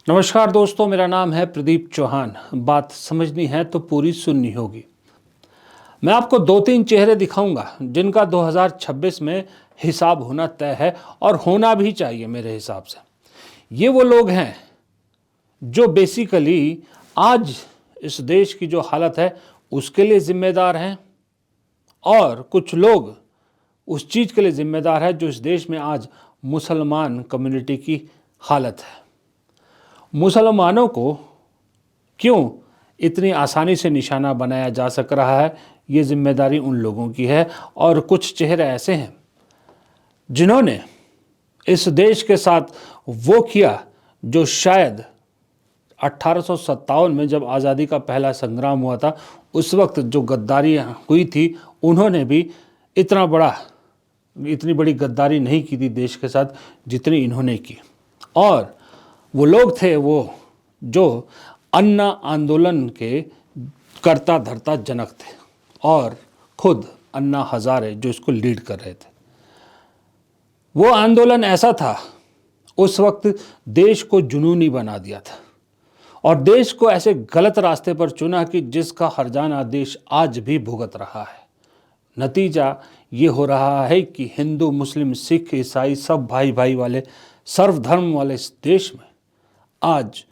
नमस्कार दोस्तों, मेरा नाम है प्रदीप चौहान। बात समझनी है तो पूरी सुननी होगी। मैं आपको दो तीन चेहरे दिखाऊंगा जिनका 2026 में हिसाब होना तय है और होना भी चाहिए मेरे हिसाब से। ये वो लोग हैं जो बेसिकली आज इस देश की जो हालत है उसके लिए जिम्मेदार हैं, और कुछ लोग उस चीज़ के लिए जिम्मेदार है जो इस देश में आज मुसलमान कम्युनिटी की हालत है। मुसलमानों को क्यों इतनी आसानी से निशाना बनाया जा सक रहा है, ये जिम्मेदारी उन लोगों की है। और कुछ चेहरे ऐसे हैं जिन्होंने इस देश के साथ वो किया जो शायद 1857 में जब आज़ादी का पहला संग्राम हुआ था, उस वक्त जो गद्दारी हुई थी, उन्होंने भी इतनी बड़ी गद्दारी नहीं की थी देश के साथ जितनी इन्होंने की। और वो लोग थे वो जो अन्ना आंदोलन के कर्ता धर्ता जनक थे, और खुद अन्ना हजारे जो इसको लीड कर रहे थे। वो आंदोलन ऐसा था, उस वक्त देश को जुनूनी बना दिया था और देश को ऐसे गलत रास्ते पर चुना कि जिसका हर्जाना देश आज भी भुगत रहा है। नतीजा ये हो रहा है कि हिंदू, मुस्लिम, सिख, ईसाई सब भाई भाई वाले सर्वधर्म वाले इस देश में आज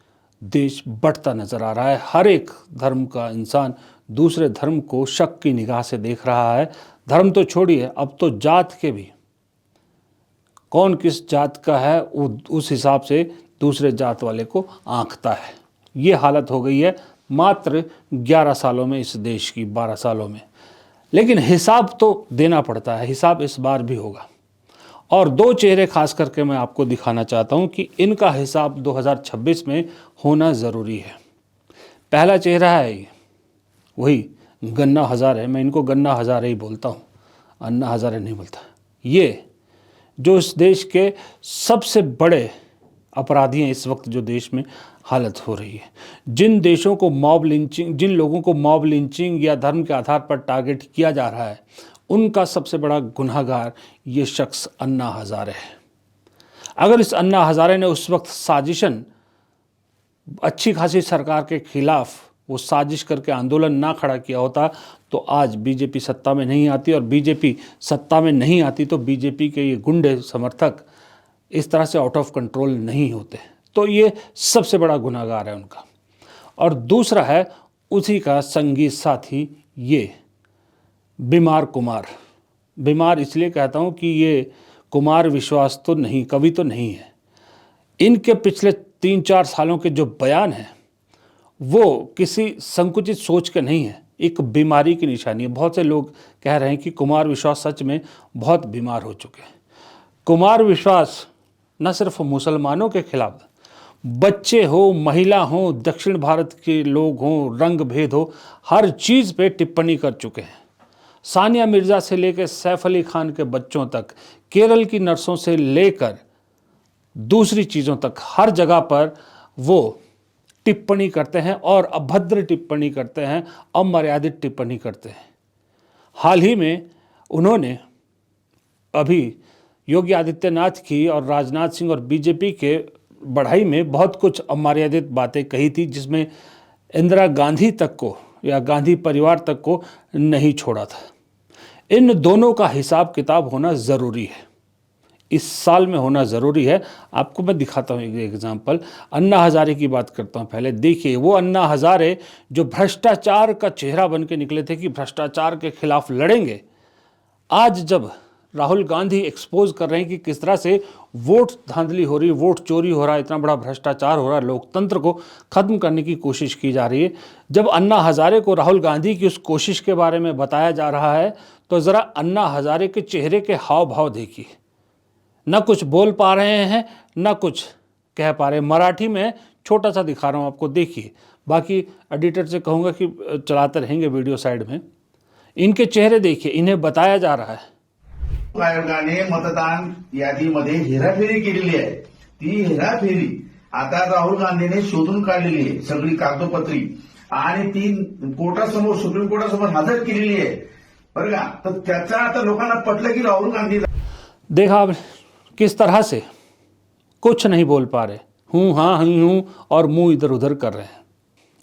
देश बढ़ता नजर आ रहा है। हर एक धर्म का इंसान दूसरे धर्म को शक की निगाह से देख रहा है। धर्म तो छोड़िए, अब तो जात के भी, कौन किस जात का है उस हिसाब से दूसरे जात वाले को आंकता है। ये हालत हो गई है मात्र 11 सालों में, इस देश की 12 सालों में। लेकिन हिसाब तो देना पड़ता है, हिसाब इस बार भी होगा। और दो चेहरे खास करके मैं आपको दिखाना चाहता हूं कि इनका हिसाब 2026 में होना ज़रूरी है। पहला चेहरा है ये, वही गन्ना हज़ारे। मैं इनको गन्ना हज़ारे ही बोलता हूं, अन्ना हज़ारे नहीं बोलता। ये जो इस देश के सबसे बड़े अपराधी हैं इस वक्त जो देश में हालत हो रही है। जिन लोगों को मॉब लिंचिंग या धर्म के आधार पर टारगेट किया जा रहा है, उनका सबसे बड़ा गुनहगार ये शख्स अन्ना हज़ारे है। अगर इस अन्ना हज़ारे ने उस वक्त साजिशन, अच्छी खासी सरकार के खिलाफ वो साजिश करके आंदोलन ना खड़ा किया होता तो आज बीजेपी सत्ता में नहीं आती, और बीजेपी सत्ता में नहीं आती तो बीजेपी के ये गुंडे समर्थक इस तरह से आउट ऑफ कंट्रोल नहीं होते। तो ये सबसे बड़ा गुनहगार है उनका। और दूसरा है उसी का संगी साथी, ये बीमार कुमार। बीमार इसलिए कहता हूँ कि ये कुमार विश्वास तो नहीं, कवि तो नहीं है। इनके पिछले 3-4 सालों के जो बयान हैं वो किसी संकुचित सोच के नहीं है, एक बीमारी की निशानी है। बहुत से लोग कह रहे हैं कि कुमार विश्वास सच में बहुत बीमार हो चुके हैं। कुमार विश्वास न सिर्फ मुसलमानों के खिलाफ, बच्चे हो, महिला हो, दक्षिण भारत के लोग हों, रंग भेद हो, हर चीज़ पे टिप्पणी कर चुके हैं। सानिया मिर्ज़ा से लेकर सैफ अली खान के बच्चों तक, केरल की नर्सों से लेकर दूसरी चीज़ों तक, हर जगह पर वो टिप्पणी करते हैं और अभद्र टिप्पणी करते हैं, अमर्यादित टिप्पणी करते हैं। हाल ही में उन्होंने अभी योगी आदित्यनाथ की और राजनाथ सिंह और बीजेपी के बढ़ाई में बहुत कुछ अमर्यादित बातें कही थी, जिसमें इंदिरा गांधी तक को या गांधी परिवार तक को नहीं छोड़ा था। इन दोनों का हिसाब किताब होना ज़रूरी है, इस साल में होना ज़रूरी है। आपको मैं दिखाता हूँ एक एग्जांपल। अन्ना हज़ारे की बात करता हूँ पहले। देखिए, वो अन्ना हज़ारे जो भ्रष्टाचार का चेहरा बन के निकले थे कि भ्रष्टाचार के खिलाफ लड़ेंगे, आज जब राहुल गांधी एक्सपोज कर रहे हैं कि किस तरह से वोट धांधली हो रही है, वोट चोरी हो रहा है, इतना बड़ा भ्रष्टाचार हो रहा है, लोकतंत्र को ख़त्म करने की कोशिश की जा रही है, जब अन्ना हज़ारे को राहुल गांधी की उस कोशिश के बारे में बताया जा रहा है, तो ज़रा अन्ना हज़ारे के चेहरे के हाव भाव देखिए। न कुछ बोल पा रहे हैं, न कुछ कह पा रहे हैं। मराठी में छोटा सा दिखा रहा हूँ आपको, देखिए। बाकी एडिटर से कहूँगा कि चलाते रहेंगे वीडियो साइड में। इनके चेहरे देखिए, इन्हें बताया जा रहा है। आयोगाने मतदान यादीमध्ये हेराफेरी केलेली आहे। ती हेराफेरी आता राहुल गांधीने शोधून काढलेली आहे, सगळी कागदोपत्री, आणि ती कोर्टासमोर, सुप्रीम कोर्टासमोर हजर केलेली आहे, बरं का। तर त्याचा आता लोकांना पटलं की राहुल गांधी, देखा किस तरह से कुछ नहीं बोल पा रहे, हूँ हाँ हूँ और मुंह इधर उधर कर रहे हैं।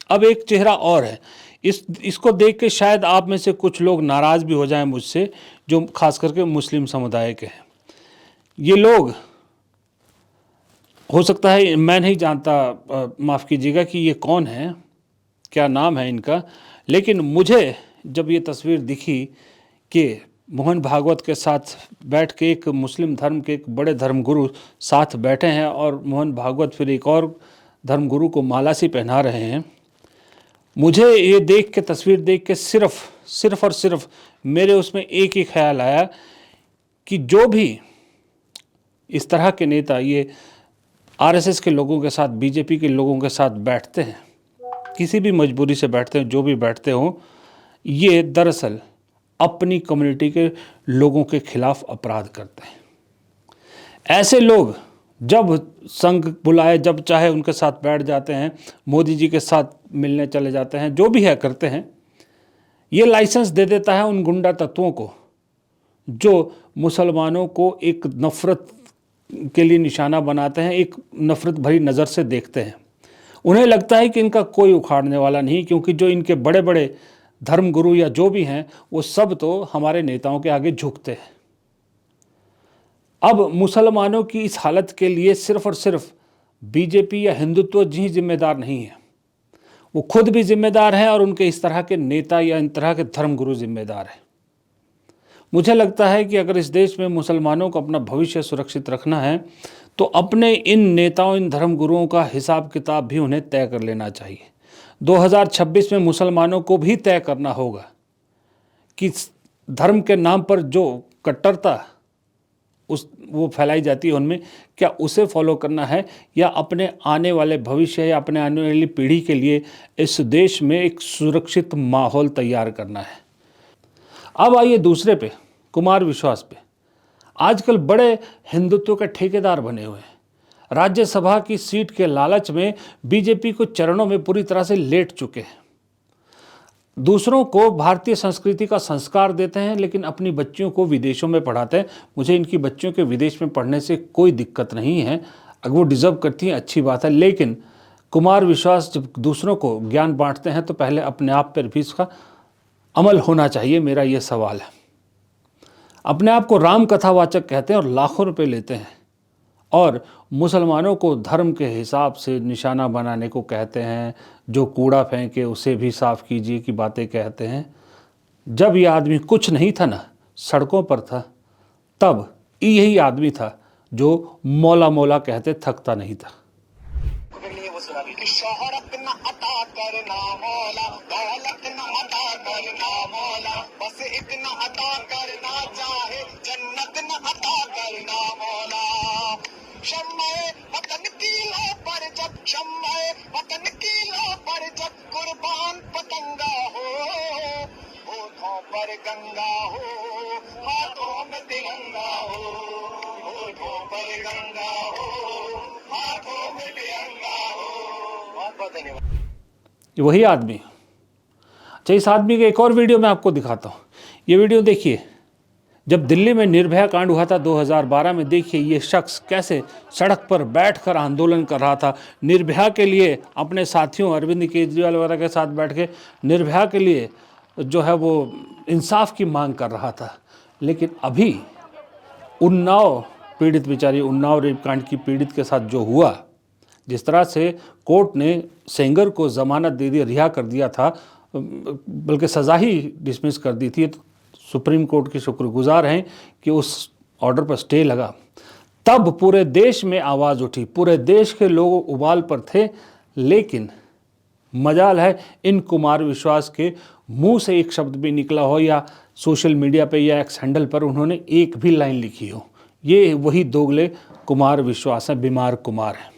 अब एक चेहरा और है, इसको देख के शायद आप में से कुछ लोग नाराज़ भी हो जाएं मुझसे, जो खास करके मुस्लिम समुदाय के हैं। ये लोग, हो सकता है मैं नहीं जानता, माफ़ कीजिएगा कि ये कौन है, क्या नाम है इनका, लेकिन मुझे जब ये तस्वीर दिखी कि मोहन भागवत के साथ बैठ के एक मुस्लिम धर्म के एक बड़े धर्मगुरु साथ बैठे हैं और मोहन भागवत फिर एक और धर्मगुरु को माला सी पहना रहे हैं, मुझे ये देख के, तस्वीर देख के सिर्फ और सिर्फ मेरे उसमें एक ही ख्याल आया कि जो भी इस तरह के नेता ये आरएसएस के लोगों के साथ, बीजेपी के लोगों के साथ बैठते हैं, किसी भी मजबूरी से बैठते हैं, जो भी बैठते हों, ये दरअसल अपनी कम्युनिटी के लोगों के खिलाफ अपराध करते हैं। ऐसे लोग जब संघ बुलाए, जब चाहे उनके साथ बैठ जाते हैं, मोदी जी के साथ मिलने चले जाते हैं, जो भी है करते हैं। ये लाइसेंस दे देता है उन गुंडा तत्वों को जो मुसलमानों को एक नफ़रत के लिए निशाना बनाते हैं, एक नफ़रत भरी नज़र से देखते हैं। उन्हें लगता है कि इनका कोई उखाड़ने वाला नहीं, क्योंकि जो इनके बड़े बड़े धर्मगुरु या जो भी हैं वो सब तो हमारे नेताओं के आगे झुकते हैं। अब मुसलमानों की इस हालत के लिए सिर्फ और सिर्फ बीजेपी या हिंदुत्व जी जिम्मेदार नहीं है, वो खुद भी जिम्मेदार हैं और उनके इस तरह के नेता या इन तरह के धर्मगुरु जिम्मेदार हैं। मुझे लगता है कि अगर इस देश में मुसलमानों को अपना भविष्य सुरक्षित रखना है तो अपने इन नेताओं, इन धर्मगुरुओं का हिसाब किताब भी उन्हें तय कर लेना चाहिए। 2026 में मुसलमानों को भी तय करना होगा कि धर्म के नाम पर जो कट्टरता वो फैलाई जाती है उनमें, क्या उसे फॉलो करना है या अपने आने वाले भविष्य या अपने आने वाली पीढ़ी के लिए इस देश में एक सुरक्षित माहौल तैयार करना है। अब आइए दूसरे पे, कुमार विश्वास पे। आजकल बड़े हिंदुत्व के ठेकेदार बने हुए हैं। राज्यसभा की सीट के लालच में बीजेपी को चरणों में पूरी तरह से लेट चुके हैं। दूसरों को भारतीय संस्कृति का संस्कार देते हैं, लेकिन अपनी बच्चियों को विदेशों में पढ़ाते हैं। मुझे इनकी बच्चियों के विदेश में पढ़ने से कोई दिक्कत नहीं है, अगर वो डिज़र्व करती हैं अच्छी बात है, लेकिन कुमार विश्वास जब दूसरों को ज्ञान बांटते हैं तो पहले अपने आप पर भी इसका अमल होना चाहिए। मेरा ये सवाल है। अपने आप को राम कथावाचक कहते हैं और लाखों रुपए लेते हैं, और मुसलमानों को धर्म के हिसाब से निशाना बनाने को कहते हैं। जो कूड़ा फेंके उसे भी साफ़ कीजिए की बातें कहते हैं। जब ये आदमी कुछ नहीं था ना, सड़कों पर था, तब यही आदमी था जो मौला मौला कहते थकता नहीं था। शोहरत न अता करना मौला, दौलत न अता करना मौला, बस इतना अता करना चाहे, जन्नत न अता करना मौला। शम्मे वतन की लो पर जब, शम्मे वतन की लो पर जब कुर्बान पतंगा हो, होठों पर गंगा हो, हाथों में तिरंगा हो, होठों पर गंगा हो, हाथों में तिरंगा हो। ये वही आदमी। अच्छा, इस आदमी के एक और वीडियो मैं आपको दिखाता हूँ। ये वीडियो देखिए, जब दिल्ली में निर्भया कांड हुआ था 2012 में, देखिए ये शख्स कैसे सड़क पर बैठकर आंदोलन कर रहा था निर्भया के लिए। अपने साथियों अरविंद केजरीवाल वगैरह के साथ बैठ के निर्भया के लिए जो है वो इंसाफ की मांग कर रहा था। लेकिन अभी उन्नाव पीड़ित, बेचारी उन्नाव रेप कांड की पीड़ित के साथ जो हुआ, जिस तरह से कोर्ट ने सेंगर को ज़मानत दे दी, रिहा कर दिया था, बल्कि सज़ा ही डिसमिस कर दी थी, तो सुप्रीम कोर्ट की शुक्रगुजार हैं कि उस ऑर्डर पर स्टे लगा। तब पूरे देश में आवाज़ उठी, पूरे देश के लोग उबाल पर थे। लेकिन मजाल है इन कुमार विश्वास के मुंह से एक शब्द भी निकला हो या सोशल मीडिया पे या एक्स हैंडल पर उन्होंने एक भी लाइन लिखी हो। ये वही दोगले कुमार विश्वास हैं, बीमार कुमार हैं।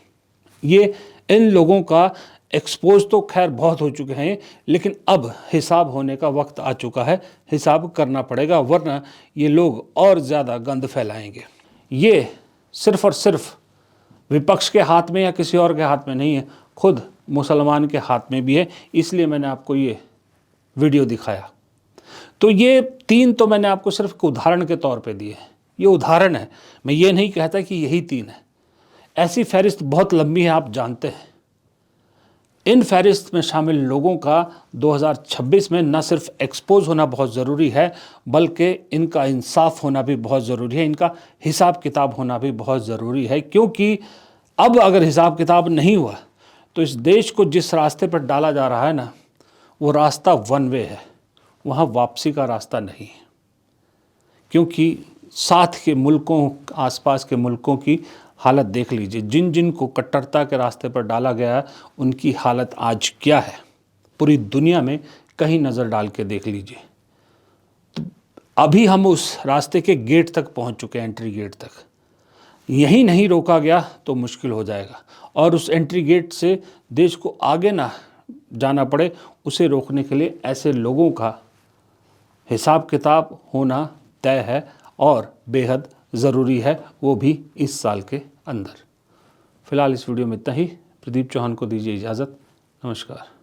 ये इन लोगों का एक्सपोज तो खैर बहुत हो चुके हैं, लेकिन अब हिसाब होने का वक्त आ चुका है। हिसाब करना पड़ेगा, वरना ये लोग और ज़्यादा गंद फैलाएंगे। ये सिर्फ और सिर्फ विपक्ष के हाथ में या किसी और के हाथ में नहीं है, खुद मुसलमान के हाथ में भी है। इसलिए मैंने आपको ये वीडियो दिखाया। तो ये 3 तो मैंने आपको सिर्फ उदाहरण के तौर पे दिए हैं। ये उदाहरण है, मैं ये नहीं कहता कि यही 3 है। ऐसी फहरिस्त बहुत लंबी है, आप जानते हैं। इन फहरिस्त में शामिल लोगों का 2026 में न सिर्फ एक्सपोज होना बहुत ज़रूरी है, बल्कि इनका इंसाफ होना भी बहुत ज़रूरी है, इनका हिसाब किताब होना भी बहुत ज़रूरी है। क्योंकि अब अगर हिसाब किताब नहीं हुआ तो इस देश को जिस रास्ते पर डाला जा रहा है ना, वो रास्ता वन वे है, वहाँ वापसी का रास्ता नहीं है। क्योंकि साथ के मुल्कों, आसपास के मुल्कों की हालत देख लीजिए, जिन जिन को कट्टरता के रास्ते पर डाला गया है उनकी हालत आज क्या है, पूरी दुनिया में कहीं नज़र डाल के देख लीजिए। तो अभी हम उस रास्ते के गेट तक पहुंच चुके हैं, एंट्री गेट तक। यहीं नहीं रोका गया तो मुश्किल हो जाएगा, और उस एंट्री गेट से देश को आगे ना जाना पड़े, उसे रोकने के लिए ऐसे लोगों का हिसाब किताब होना तय है और बेहद ज़रूरी है, वो भी इस साल के अंदर। फ़िलहाल इस वीडियो में इतना ही। प्रदीप चौहान को दीजिए इजाज़त। नमस्कार।